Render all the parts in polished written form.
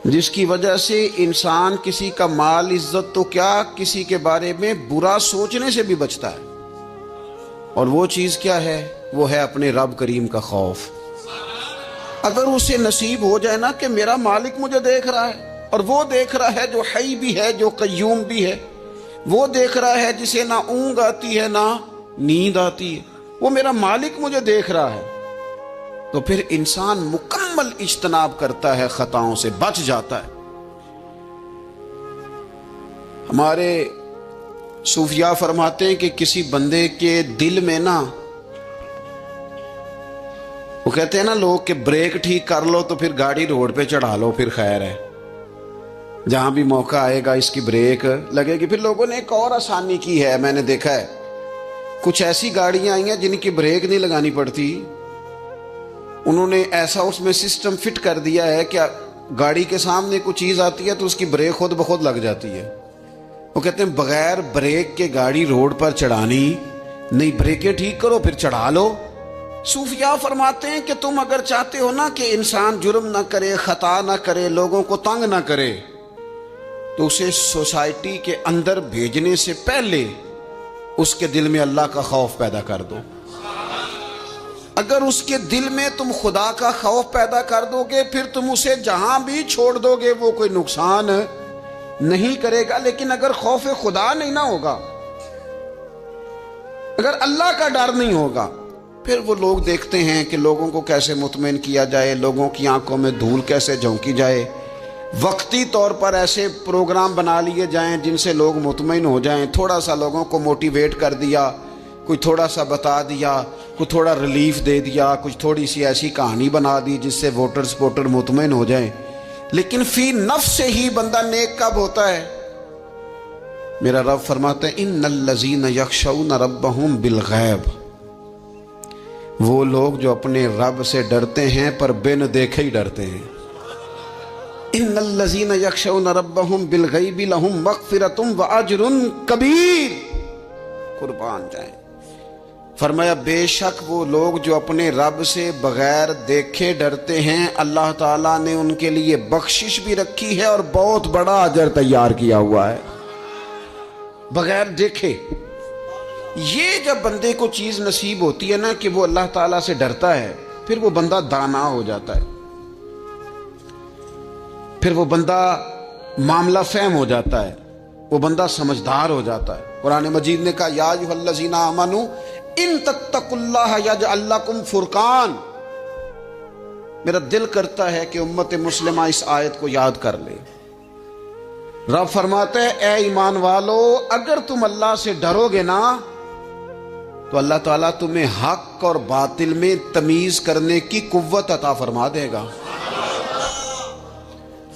جس کی وجہ سے انسان کسی کا مال عزت تو کیا کسی کے بارے میں برا سوچنے سے بھی بچتا ہے، اور وہ چیز کیا ہے؟ وہ ہے اپنے رب کریم کا خوف۔ اگر اسے نصیب ہو جائے نا کہ میرا مالک مجھے دیکھ رہا ہے، اور وہ دیکھ رہا ہے جو حی بھی ہے، جو قیوم بھی ہے، وہ دیکھ رہا ہے جسے نہ اونگ آتی ہے نہ نیند آتی ہے، وہ میرا مالک مجھے دیکھ رہا ہے، تو پھر انسان مکمل اجتناب کرتا ہے، خطاؤں سے بچ جاتا ہے۔ ہمارے صوفیاء فرماتے ہیں کہ کسی بندے کے دل میں نا، وہ کہتے ہیں نا لوگ کہ بریک ٹھیک کر لو تو پھر گاڑی روڈ پہ چڑھا لو، پھر خیر ہے، جہاں بھی موقع آئے گا اس کی بریک لگے گی۔ پھر لوگوں نے ایک اور آسانی کی ہے، میں نے دیکھا ہے کچھ ایسی گاڑیاں آئی ہیں جن کی بریک نہیں لگانی پڑتی، انہوں نے ایسا اس میں سسٹم فٹ کر دیا ہے کہ گاڑی کے سامنے کوئی چیز آتی ہے تو اس کی بریک خود بخود لگ جاتی ہے۔ وہ کہتے ہیں بغیر بریک کے گاڑی روڈ پر چڑھانی نہیں، بریکیں ٹھیک کرو پھر چڑھا لو۔ صوفیاء فرماتے ہیں کہ تم اگر چاہتے ہو نا کہ انسان جرم نہ کرے، خطا نہ کرے، لوگوں کو تنگ نہ کرے، تو اسے سوسائٹی کے اندر بھیجنے سے پہلے اس کے دل میں اللہ کا خوف پیدا کر دو۔ اگر اس کے دل میں تم خدا کا خوف پیدا کر دو گے، پھر تم اسے جہاں بھی چھوڑ دو گے وہ کوئی نقصان نہیں کرے گا۔ لیکن اگر خوف خدا نہیں نہ ہوگا، اگر اللہ کا ڈر نہیں ہوگا، پھر وہ لوگ دیکھتے ہیں کہ لوگوں کو کیسے مطمئن کیا جائے، لوگوں کی آنکھوں میں دھول کیسے جھونکی جائے، وقتی طور پر ایسے پروگرام بنا لیے جائیں جن سے لوگ مطمئن ہو جائیں، تھوڑا سا لوگوں کو موٹیویٹ کر دیا، کوئی تھوڑا سا بتا دیا، کوئی تھوڑا ریلیف دے دیا، کچھ تھوڑی سی ایسی کہانی بنا دی جس سے ووٹر سپورٹر مطمئن ہو جائیں۔ لیکن فی نفس سے ہی بندہ نیک کب ہوتا ہے؟ میرا رب فرماتا ہے ان الذین یخشون ربہم بالغیب، وہ لوگ جو اپنے رب سے ڈرتے ہیں پر بن دیکھے ہی ڈرتے ہیں۔ ان الذین یخشون ربہم بالغیب لہم مغفرۃ واجر کبیر، قربان جائیں۔ فرمایا بے شک وہ لوگ جو اپنے رب سے بغیر دیکھے ڈرتے ہیں، اللہ تعالیٰ نے ان کے لیے بخشش بھی رکھی ہے اور بہت بڑا اجر تیار کیا ہوا ہے، بغیر دیکھے۔ یہ جب بندے کو چیز نصیب ہوتی ہے نا کہ وہ اللہ تعالیٰ سے ڈرتا ہے، پھر وہ بندہ دانا ہو جاتا ہے، پھر وہ بندہ معاملہ فہم ہو جاتا ہے، وہ بندہ سمجھدار ہو جاتا ہے۔ قرآن مجید نے کہا یا ایھا الذین آمنوا ان تتقوا اللہ یجعل لکم فرقان۔ میرا دل کرتا ہے کہ امت مسلمہ اس آیت کو یاد کر لے۔ رب فرماتے ہیں اے ایمان والو، اگر تم اللہ سے ڈرو گے نا تو اللہ تعالیٰ تمہیں حق اور باطل میں تمیز کرنے کی قوت عطا فرما دے گا۔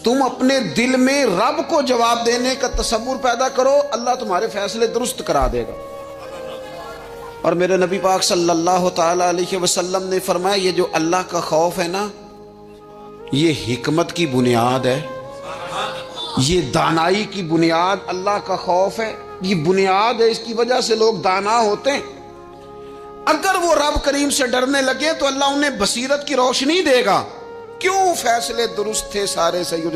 تم اپنے دل میں رب کو جواب دینے کا تصور پیدا کرو، اللہ تمہارے فیصلے درست کرا دے گا۔ اور میرے نبی پاک صلی اللہ تعالی علیہ وسلم نے فرمایا یہ جو اللہ کا خوف ہے نا، یہ حکمت کی بنیاد ہے، یہ دانائی کی بنیاد اللہ کا خوف ہے، یہ بنیاد ہے، اس کی وجہ سے لوگ دانا ہوتے ہیں۔ اگر وہ رب کریم سے ڈرنے لگے تو اللہ انہیں بصیرت کی روشنی دے گا۔ کیوں فیصلے درست تھے سارے سیدنا